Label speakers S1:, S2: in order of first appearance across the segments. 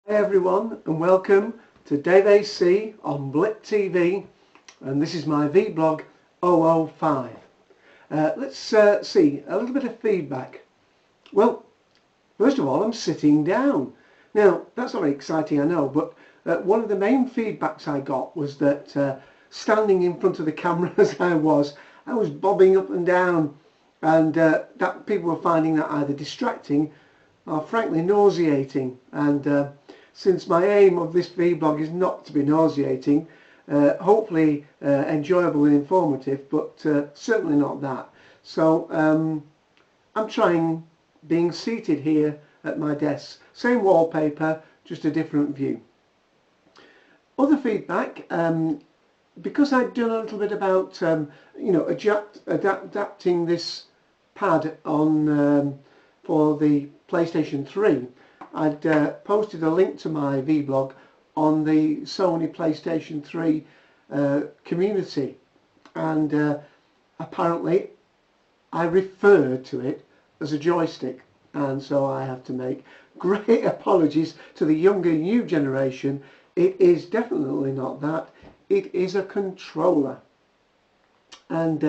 S1: Hi everyone and welcome to daveac on Blip TV, and this is my vblog 005. Let's see a little bit of feedback. Well, first of all, I'm sitting down. Now that's not very exciting, I know, but one of the main feedbacks I got was that standing in front of the camera as I was bobbing up and down, and that people were finding that either distracting or frankly nauseating. And since my aim of this vlog is not to be nauseating, hopefully enjoyable and informative, but certainly not that. So I'm trying being seated here at my desk, same wallpaper, just a different view. Other feedback, because I'd done a little bit about adapting this pad on for the PlayStation 3. I'd posted a link to my vlog on the Sony PlayStation 3 community, and apparently I referred to it as a joystick, and so I have to make great apologies to the younger new generation. It is definitely not that. It is a controller, and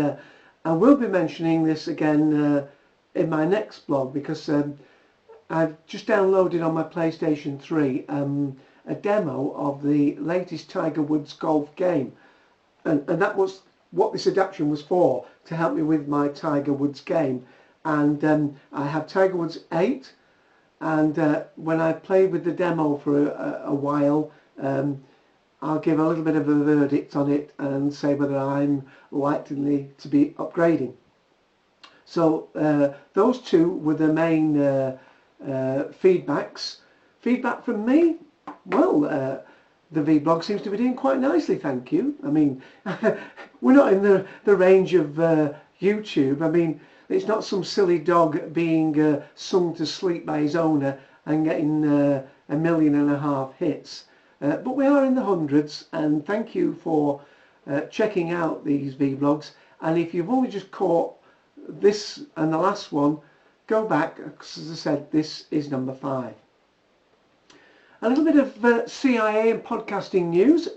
S1: I will be mentioning this again in my next blog, because I've just downloaded on my PlayStation 3 a demo of the latest Tiger Woods golf game, and that was what this adaptation was for, to help me with my Tiger Woods game. And I have Tiger Woods 8, and when I played with the demo for a while, I'll give a little bit of a verdict on it and say whether I'm likely to be upgrading. So those two were the main feedbacks. Feedback from me, well, the vlog seems to be doing quite nicely, thank you. I mean, we're not in the range of YouTube. I mean, it's not some silly dog being sung to sleep by his owner and getting 1.5 million hits. But we are in the hundreds, and thank you for checking out these vlogs. And if you've only just caught this and the last one, go back, because as I said, this is number 5. A little bit of CIA and podcasting news.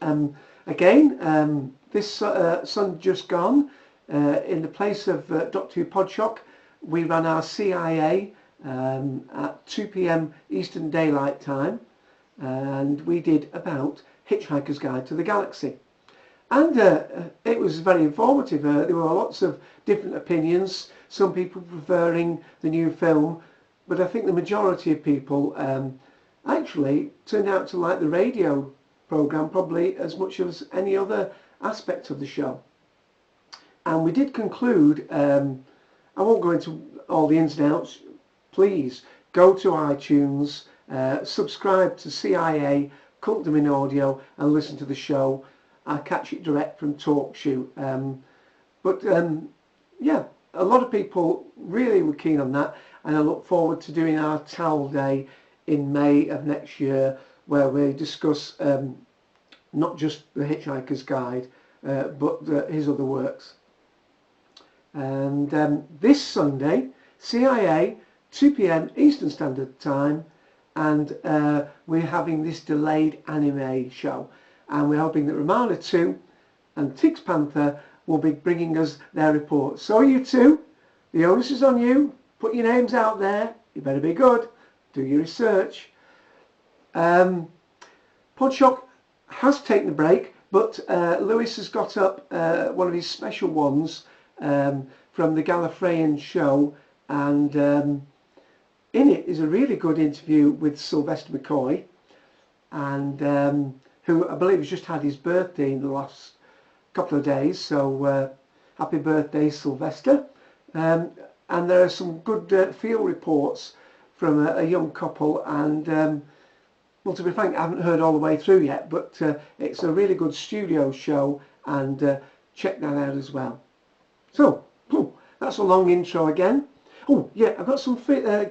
S1: Again, this Sunday just gone, in the place of Doctor Who Podshock, we ran our CIA at 2 p.m. Eastern Daylight Time, and we did about Hitchhiker's Guide to the Galaxy. And it was very informative. There were lots of different opinions, some people preferring the new film, but I think the majority of people actually turned out to like the radio programme probably as much as any other aspect of the show. And we did conclude, I won't go into all the ins and outs, please go to iTunes, subscribe to CIA, Cult Domain Audio, and listen to the show. I catch it direct from TalkShoe. Yeah, a lot of people really were keen on that, and I look forward to doing our Towel Day in May of next year, where we discuss not just the Hitchhiker's Guide, but his other works. And this Sunday, CIA, 2 p.m. Eastern Standard Time, and we're having this delayed anime show, and we're hoping that Romana 2 and Tiggs Panther will be bringing us their report. So you two, the onus is on you. Put your names out there. You better be good. Do your research. Podshock has taken a break, but Lewis has got up one of his special ones from the Gallifreyan show, and in it is a really good interview with Sylvester McCoy, and who I believe has just had his birthday in the last couple of days, so happy birthday, Sylvester. And there are some good field reports from a young couple, and well, to be frank, I haven't heard all the way through yet, but it's a really good studio show, and check that out as well. So that's a long intro again. Oh yeah, I've got some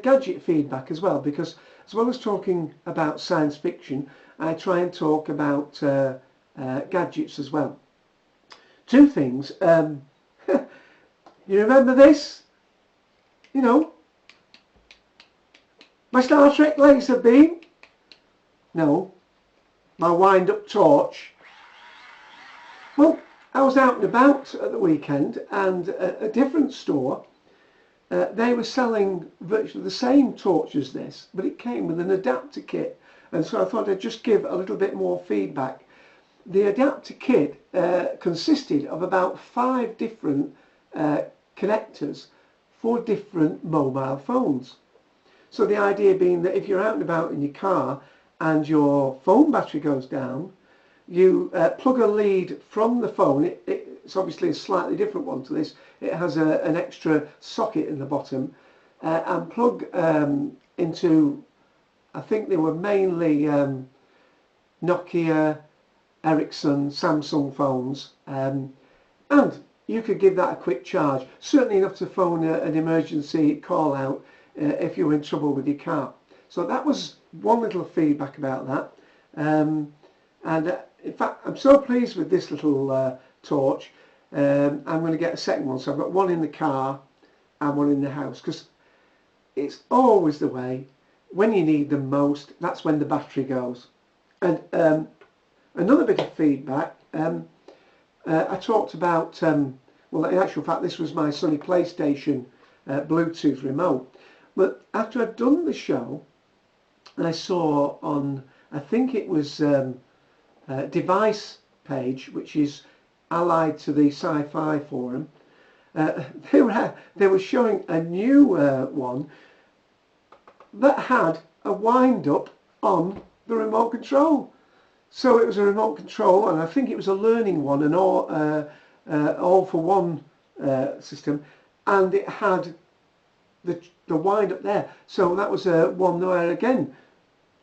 S1: gadget feedback as well, because as well as talking about science fiction, I try and talk about gadgets as well. Two things. You remember this? You know, my Star Trek laser beam. No, my wind-up torch. Well, I was out and about at the weekend, and a different store, they were selling virtually the same torch as this, but it came with an adapter kit. And so I thought I'd just give a little bit more feedback. The adapter kit consisted of about 5 different connectors for different mobile phones. So the idea being that if you're out and about in your car and your phone battery goes down, you plug a lead from the phone. It's obviously a slightly different one to this. It has an extra socket in the bottom, and plug into, I think they were mainly Nokia, Ericsson, Samsung phones, and you could give that a quick charge, certainly enough to phone an emergency call out if you're in trouble with your car. So that was one little feedback about that, and in fact I'm so pleased with this little torch. I'm going to get a second one, so I've got one in the car and one in the house, because it's always the way, when you need them most, that's when the battery goes. And another bit of feedback, I talked about, well, in actual fact this was my Sony PlayStation Bluetooth remote, but after I'd done the show, I saw on, I think it was device page, which is allied to the sci-fi forum, they were showing a new one that had a wind-up on the remote control. So it was a remote control, and I think it was a learning one, an all-for-one system, and it had the wind-up there. So that was one where, again,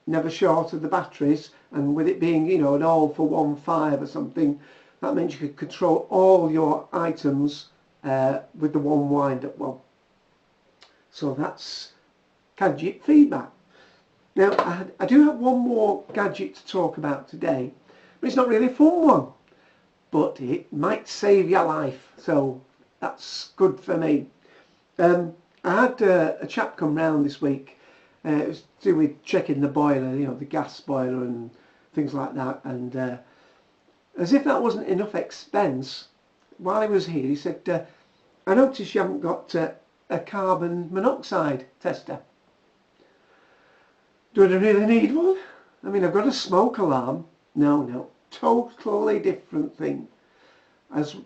S1: never short of the batteries, and with it being, you know, an all-for-one 5 or something, that means you could control all your items with the one wind-up one. So that's gadget feedback. Now, I do have one more gadget to talk about today, but it's not really a fun one, but it might save your life, so that's good for me. I had a chap come round this week. It was to do with checking the boiler, you know, the gas boiler and things like that, and as if that wasn't enough expense, while he was here he said, I noticed you haven't got a carbon monoxide tester. Do I really need one? I mean, I've got a smoke alarm. No, totally different thing. As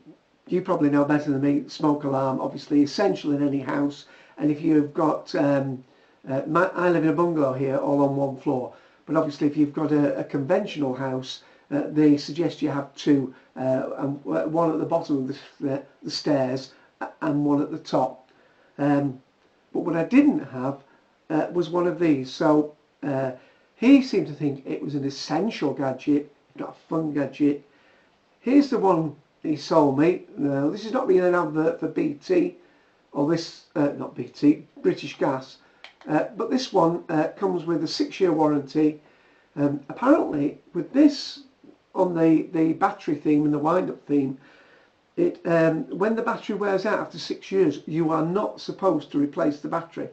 S1: you probably know better than me, smoke alarm obviously essential in any house, and if you've got, I live in a bungalow here, all on one floor, but obviously if you've got a conventional house, they suggest you have 2, and one at the bottom of the stairs and one at the top. But what I didn't have was one of these. So he seemed to think it was an essential gadget, not a fun gadget. Here's the one he sold me. Now, this is not really an advert for BT, or this, not BT, British Gas, but this one comes with a 6-year warranty. Apparently, with this, on the battery theme and the wind-up theme, it when the battery wears out after 6 years, you are not supposed to replace the battery.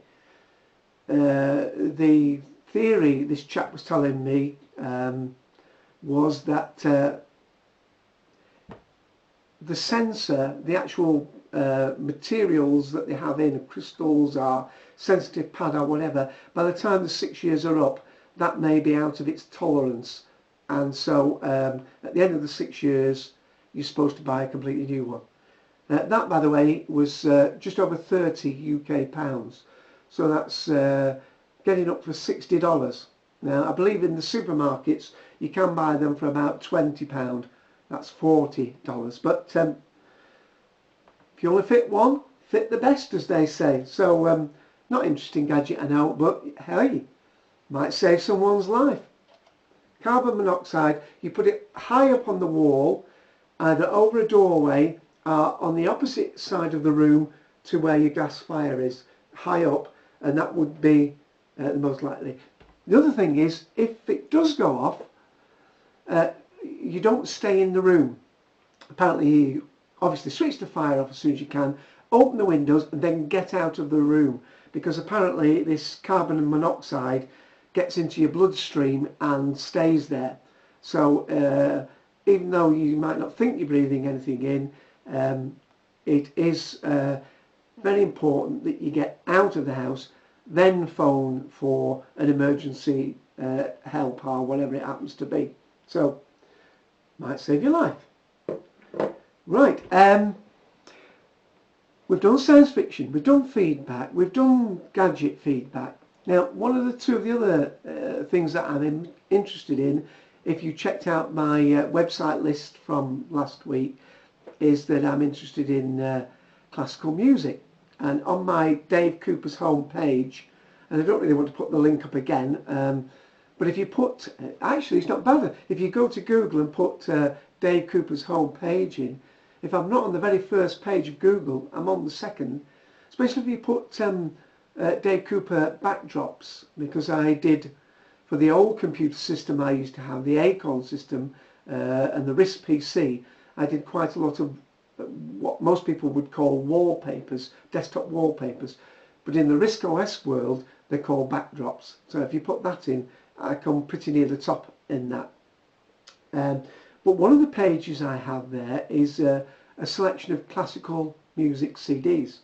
S1: The theory this chap was telling me was that the sensor, the actual materials that they have in, crystals or sensitive pad or whatever, by the time the 6 years are up, that may be out of its tolerance, and so at the end of the 6 years you're supposed to buy a completely new one. That, by the way, was just over 30 UK pounds, so that's getting up for $60. Now I believe in the supermarkets you can buy them for about £20, that's $40, but if you only fit one, fit the best, as they say. So not interesting gadget, I know, but hey, might save someone's life. Carbon monoxide, you put it high up on the wall, either over a doorway or on the opposite side of the room to where your gas fire is, high up, and that would be the most likely. The other thing is, if it does go off, you don't stay in the room. Apparently you obviously switch the fire off as soon as you can, open the windows and then get out of the room, because apparently this carbon monoxide gets into your bloodstream and stays there. So even though you might not think you're breathing anything in, it is very important that you get out of the house, then phone for an emergency help or whatever it happens to be. So, might save your life. Right, we've done science fiction, we've done feedback, we've done gadget feedback. Now, one of the other things that I'm interested in, if you checked out my website list from last week, is that I'm interested in classical music. And on my Dave Cooper's homepage, and I don't really want to put the link up again, but if you put, actually it's not bad, if you go to Google and put Dave Cooper's homepage in, if I'm not on the very first page of Google, I'm on the second, especially if you put Dave Cooper backdrops, because I did, for the old computer system I used to have, the Acorn system and the RISC PC, I did quite a lot of what most people would call wallpapers, desktop wallpapers, but in the RISC OS world they're called backdrops. So if you put that in, I come pretty near the top in that. But one of the pages I have there is a selection of classical music CDs.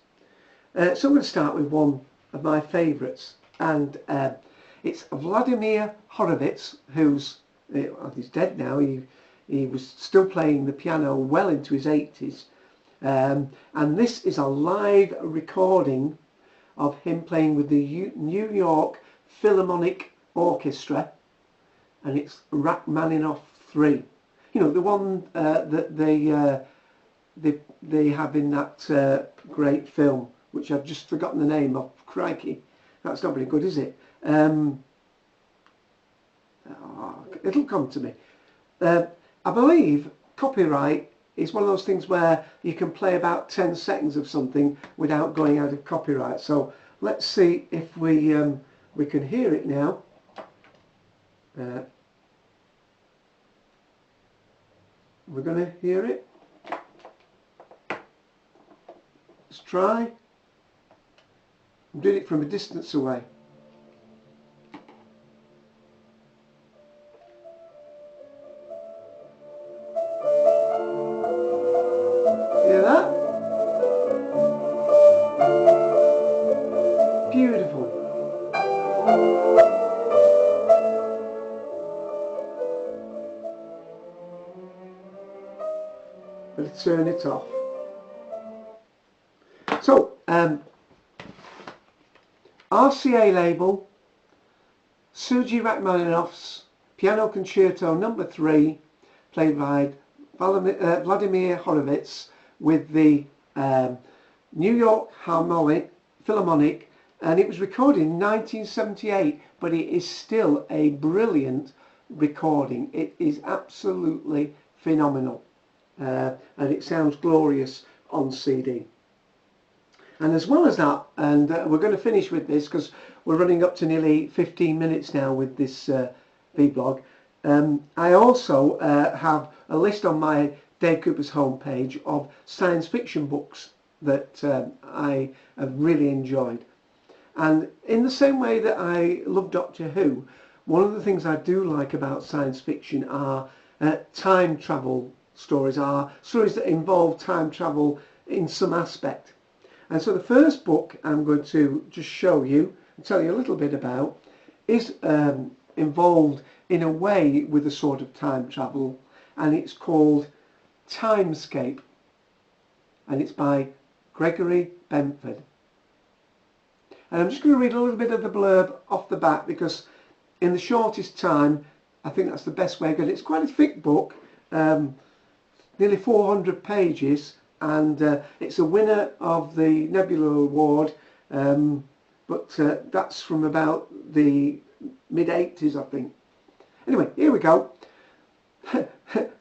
S1: So I'm going to start with one of my favourites, and it's Vladimir Horowitz, who's he's dead now. He was still playing the piano well into his 80s, and this is a live recording of him playing with the New York Philharmonic Orchestra, and it's Rachmaninoff 3. You know, the one that they have in that great film, which I've just forgotten the name of. Crikey, that's not very good, is it? It'll come to me. I believe copyright is one of those things where you can play about 10 seconds of something without going out of copyright. So let's see if we can hear it now. We're going to hear it. Let's try. I'm doing it from a distance away. Hear that? Beautiful. Let's turn it off. So, RCA label, Sergei Rachmaninoff's Piano Concerto No. 3, played by Vladimir Horowitz with the New York Philharmonic, and it was recorded in 1978, but it is still a brilliant recording. It is absolutely phenomenal, and it sounds glorious on CD. And as well as that, and we're going to finish with this because we're running up to nearly 15 minutes now with this vblog, I also have a list on my Dave Cooper's homepage of science fiction books that I have really enjoyed. And in the same way that I love Doctor Who, one of the things I do like about science fiction are time travel stories, are stories that involve time travel in some aspect. And so the first book I'm going to just show you and tell you a little bit about is involved in a way with a sort of time travel, and it's called Timescape, and it's by Gregory Benford. And I'm just going to read a little bit of the blurb off the back, because in the shortest time I think that's the best way of going. It's quite a thick book, nearly 400 pages, and it's a winner of the Nebula Award, but that's from about the mid-80s, I think. Anyway, here we go. The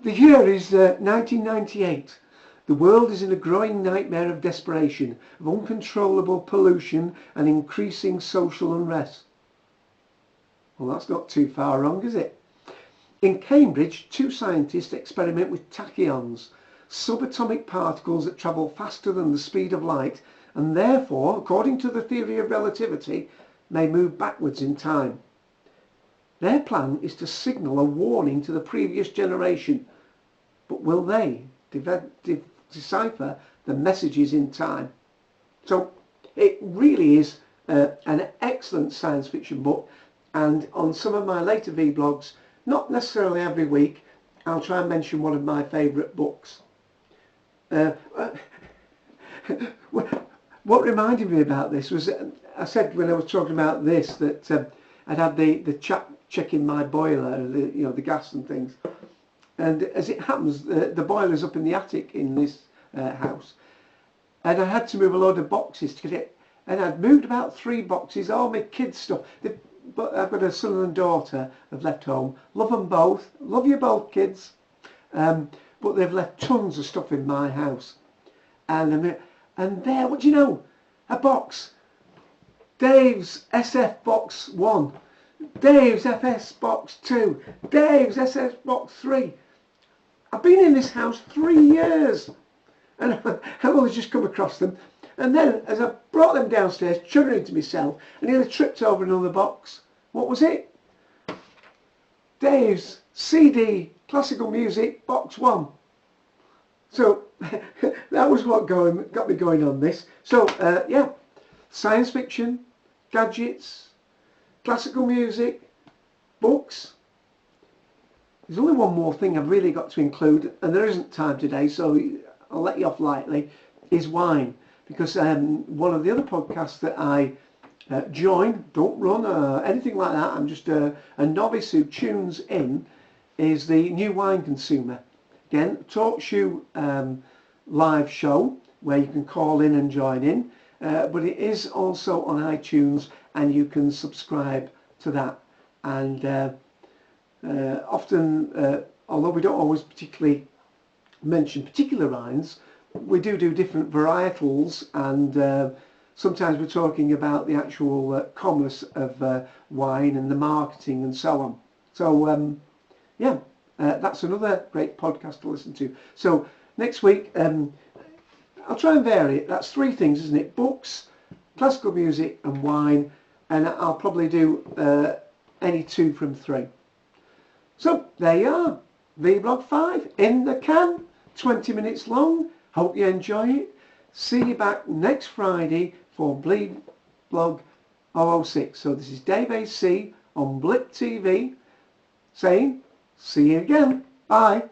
S1: year is 1998. The world is in a growing nightmare of desperation, of uncontrollable pollution and increasing social unrest. Well, that's not too far wrong, is it? In Cambridge, two scientists experiment with tachyons, subatomic particles that travel faster than the speed of light and therefore, according to the theory of relativity, may move backwards in time. Their plan is to signal a warning to the previous generation, but will they decipher the messages in time? So it really is an excellent science fiction book, and on some of my later vlogs, not necessarily every week, I'll try and mention one of my favourite books. What reminded me about this was, I said when I was talking about this that I'd had the chap checking my boiler, the gas and things, and as it happens, the boiler's up in the attic in this house, and I had to move a load of boxes to get it, and I'd moved about 3 boxes, all my kids' stuff. But I've got a son and daughter have left home. Love them both. Love you both, kids. But they've left tons of stuff in my house. And there, what do you know? A box. Dave's SF box 1. Dave's FS box 2. Dave's SS box 3. I've been in this house 3 years. And I've only just come across them. And then, as I brought them downstairs, chugging to myself, I nearly tripped over another box. What was it? Dave's CD Classical Music Box 1. So, that was what got me going on this. So, yeah, science fiction, gadgets, classical music, books. There's only one more thing I've really got to include, and there isn't time today, so I'll let you off lightly, is wine. Because one of the other podcasts that I join, don't run or anything like that, I'm just a novice who tunes in, is the New Wine Consumer. Again, talk show live show where you can call in and join in, but it is also on iTunes and you can subscribe to that. And often, although we don't always particularly mention particular wines, we do different varietals, and sometimes we're talking about the actual commerce of wine and the marketing and so on. So yeah, that's another great podcast to listen to. So next week, I'll try and vary it. That's 3 things, isn't it? Books, classical music and wine, and I'll probably do any 2 from 3. So there you are, vblog 5 in the can, 20 minutes long. Hope you enjoy it. See you back next Friday for Blip Blog 006. So this is Dave AC on Blip TV saying, see you again. Bye.